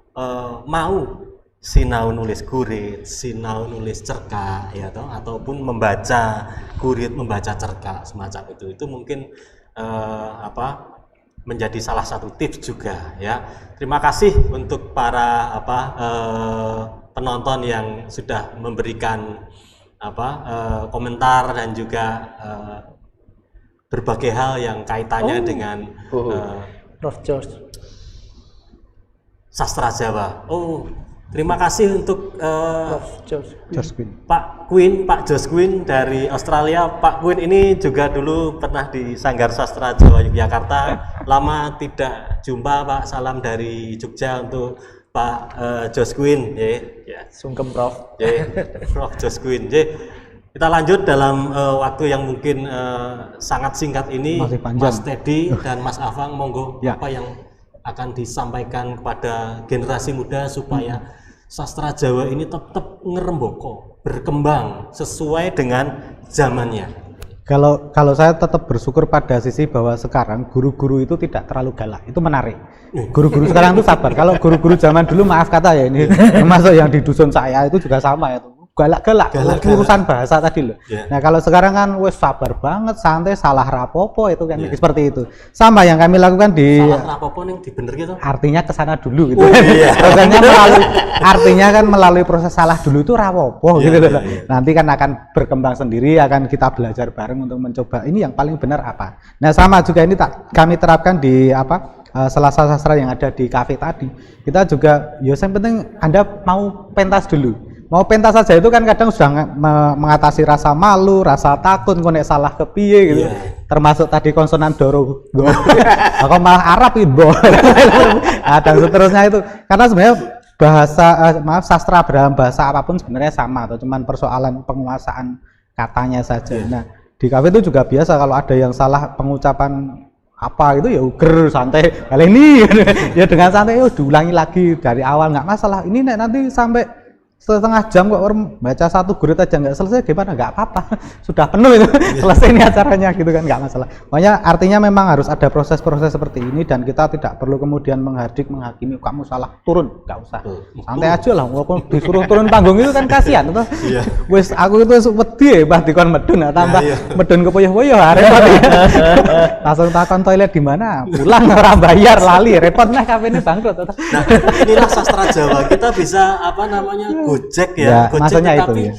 mau sinau nulis gurit, sinau nulis cerkak ya toh, ataupun membaca gurit, membaca cerkak semacam itu. Itu mungkin menjadi salah satu tips juga ya. Terima kasih untuk para penonton yang sudah memberikan komentar dan juga berbagai hal yang kaitannya dengan Prof. George sastra Jawa. Terima kasih untuk Pak Josh Quinn dari Australia. Pak Quinn ini juga dulu pernah di Sanggar Sastra Jawa Yogyakarta. Lama tidak jumpa Pak. Salam dari Jogja untuk Pak Josh Quinn. Ya. Sungkem Prof. Prof Josh Quinn. Kita lanjut dalam waktu yang mungkin sangat singkat ini. Mas Teddy dan Mas Afang, monggo apa yang akan disampaikan kepada generasi muda supaya sastra Jawa ini tetap ngeremboko, berkembang sesuai dengan zamannya. Kalau saya tetap bersyukur pada sisi bahwa sekarang guru-guru itu tidak terlalu galak, itu menarik. Guru-guru sekarang itu sabar. Kalau guru-guru zaman dulu, maaf kata ya, ini termasuk yang di dusun saya itu juga sama ya, galak-galak urusan bahasa tadi loh. Yeah. Nah kalau sekarang kan wes sabar banget, santai, salah rapopo itu kan Yeah. seperti itu. Sama yang kami lakukan di Salah apa-apa yang dibener gitu. artinya kesana dulu gitu. Oh, iya. Prosesnya artinya kan melalui proses salah dulu itu rapopo Iya, gitu loh. iya, iya. Nanti kan akan berkembang sendiri, akan kita belajar bareng untuk mencoba ini yang paling benar apa. Nah sama juga ini kami terapkan di Selasa Sastra yang ada di kafe tadi. Kita juga ya yang penting Anda mau pentas dulu. Mau pentas saja itu kan kadang sudah mengatasi rasa malu, rasa takut, nek salah kepiye gitu. Iya. Termasuk tadi konsonan doro, aku malah Arab itu, dan seterusnya itu. Karena sebenarnya bahasa, sastra dalam bahasa apapun sebenarnya sama, atau cuman persoalan penguasaan katanya saja. Iya. Nah di kafe itu juga biasa kalau ada yang salah pengucapan apa itu ya uger santai kali ini ya dengan santai diulangi lagi dari awal nggak masalah. Ini nanti sampai setengah jam kok orang baca satu gurit aja nggak selesai gimana, nggak apa-apa sudah penuh itu selesai ini acaranya gitu kan, nggak masalah. Makanya artinya memang harus ada proses-proses seperti ini dan kita tidak perlu kemudian menghardik menghakimi kamu salah turun, nggak usah, santai aja lah. Walaupun disuruh turun panggung itu kan kasihan tuh. Iya. Wes aku itu wedi bah dikon medun tambah iya. medun kepoyoh-poyoh repot. Langsung takon toilet di mana, pulang orang bayar lali repot nah kafe ini bangkrut. Nah, inilah sastra Jawa. Kita bisa apa namanya Gojek Ya, ya, Gojek maksudnya itu, tetapi ya.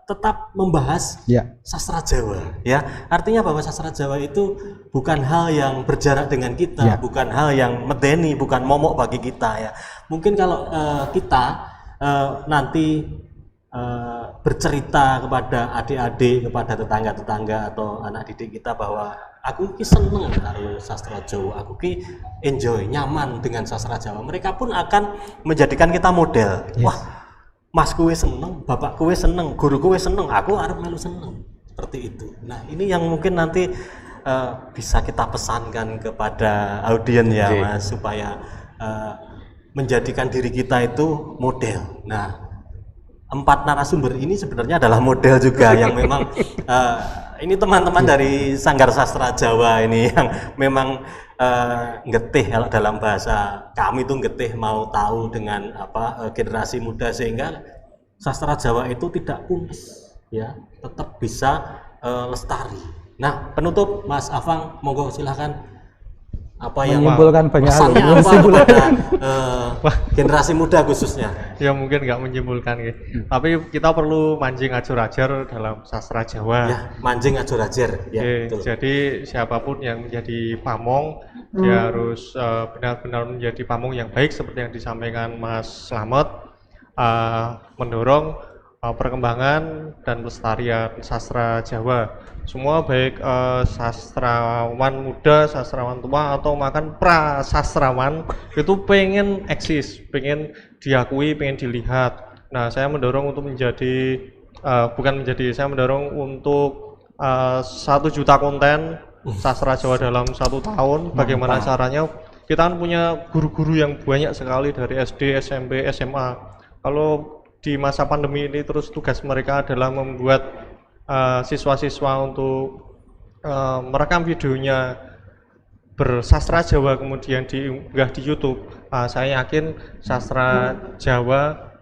tetap membahas Ya. sastra Jawa. Ya, artinya bahwa sastra Jawa itu bukan hal yang berjarak dengan kita, Ya. bukan hal yang medeni, bukan momok bagi kita ya. Mungkin kalau kita nanti bercerita kepada adik-adik, kepada tetangga-tetangga atau anak didik kita bahwa aku ki seneng karo sastra Jawa, aku ki enjoy, nyaman dengan sastra Jawa. Mereka pun akan menjadikan kita model. Yes. Wah, mas kuwe seneng, bapak kuwe seneng, guru kuwe seneng, aku arep melu seneng. Seperti itu. Nah, ini yang mungkin nanti bisa kita pesankan kepada audien ya, Oke. Mas, supaya menjadikan diri kita itu model. Nah, 4 narasumber ini sebenarnya adalah model juga yang memang ini teman-teman dari Sanggar Sastra Jawa ini yang memang getih kalau dalam bahasa kami itu getih mau tahu dengan generasi muda sehingga sastra Jawa itu tidak punah ya, tetap bisa lestari. Nah, penutup Mas Afang, monggo silahkan apa yang Menyimpulkan banyak hal. pesannya apa kepada generasi muda khususnya. Ya mungkin nggak menyimpulkan gitu. Tapi kita perlu mancing ajur-ajar dalam sastra Jawa. Ya, mancing ajur-ajar ya, Oke, betul. jadi siapapun yang menjadi pamong dia harus benar-benar menjadi pamong yang baik seperti yang disampaikan Mas Slamet, mendorong perkembangan dan pelestarian sastra Jawa. Semua baik sastrawan muda, sastrawan tua atau bahkan prasastrawan itu pengen eksis, pengen diakui, pengen dilihat. Nah, saya mendorong untuk menjadi saya mendorong untuk 1 juta konten sastra Jawa dalam 1 tahun. Bagaimana caranya? Kita kan punya guru-guru yang banyak sekali dari SD, SMP, SMA. Kalau di masa pandemi ini terus tugas mereka adalah membuat siswa-siswa untuk merekam videonya bersastra Jawa kemudian diunggah di YouTube. Saya yakin sastra Jawa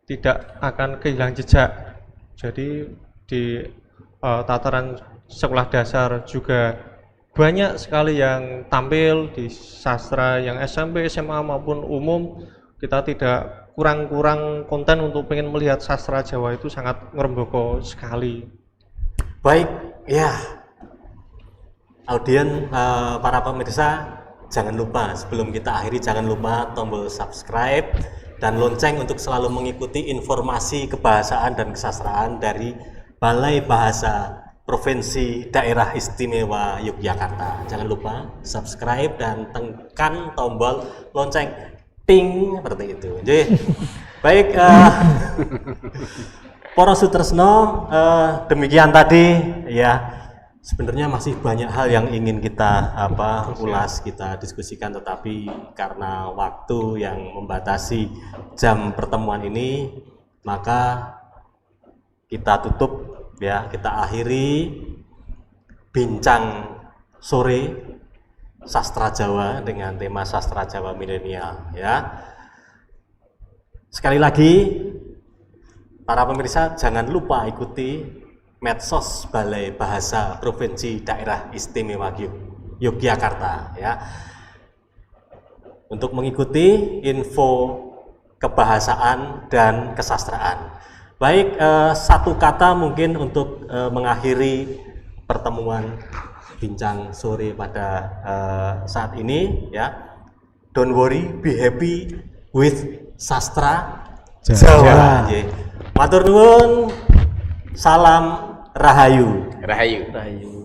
tidak akan kehilangan jejak. Jadi di tataran sekolah dasar juga banyak sekali yang tampil di sastra yang SMP, SMA maupun umum. Kita tidak kurang konten untuk pengen melihat sastra Jawa itu sangat ngerembaka sekali. Baik, ya. Audien, para pemirsa, jangan lupa sebelum kita akhiri jangan lupa tombol subscribe dan lonceng untuk selalu mengikuti informasi kebahasaan dan kesastraan dari Balai Bahasa Provinsi Daerah Istimewa Yogyakarta. Jangan lupa subscribe dan tekan tombol lonceng ting seperti itu. Jadi, baik, Para Sutresno, demikian tadi ya. Sebenarnya masih banyak hal yang ingin kita ulas, kita diskusikan, tetapi karena waktu yang membatasi jam pertemuan ini, maka kita tutup ya, kita akhiri bincang sore sastra Jawa dengan tema sastra Jawa milenial ya. Sekali lagi para pemirsa jangan lupa ikuti medsos Balai Bahasa Provinsi Daerah Istimewa Yogyakarta ya. Untuk mengikuti info kebahasaan dan kesastraan. Baik, satu kata mungkin untuk mengakhiri pertemuan bincang sore pada saat ini ya. Don't worry, be happy with sastra Jawa. Matur nuwun, salam rahayu. Rahayu. Rahayu.